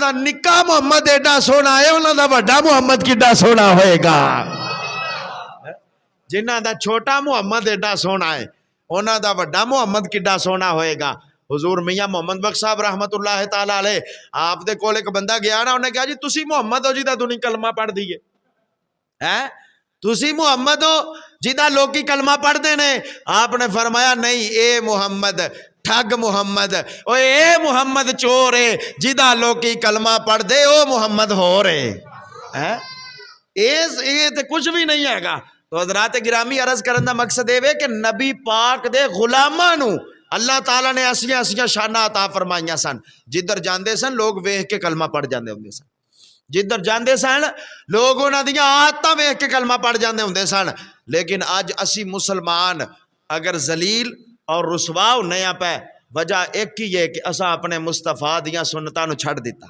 دا نکا محمد ایڈا سونا ہے انہاں دا وڈا محمد کڈا سونا ہوئے گا جنہاں دا چھوٹا محمد ایڈا سونا ہے انہاں دا وڈا محمد کڈا سونا ہوئے گا حضور میاں محمد بخش صاحب رحمت اللہ تعالی علیہ آپ دے کول ایک بندہ گیا نا انہیں کہا جی تسی محمد ہو جیدہ دنی کلمہ پڑھ دیئے تسی محمد ہو جیدہ لوگی کلمہ پڑھ دینے آپ نے فرمایا نہیں اے محمد ٹھگ محمد اے محمد چور ہے جیدہ لوگی کلمہ پڑھ دے او محمد ہو رہے یہ تے کچھ بھی نہیں ہے گا تو حضرات گرامی عرض کرن دا مقصد ہے کہ نبی پاک دے غلامانو اللہ تعالیٰ نے ایسیاں شانہ عطا فرمائیاں سن جدھر جاندے سن لوگ ویکھ کے کلمہ پڑھ جاندے ہوندے سن جدھر جاندے سن لوگ انہاں دیاں عادتاں ویکھ کے کلمہ پڑھ جاندے ہوندے سن لیکن آج اسی مسلمان اگر ذلیل اور رسوا ہونے پہ وجہ ایک ہی ہے کہ اساں اپنے مصطفیٰ دیاں سنتاں نو چھڑ دیتا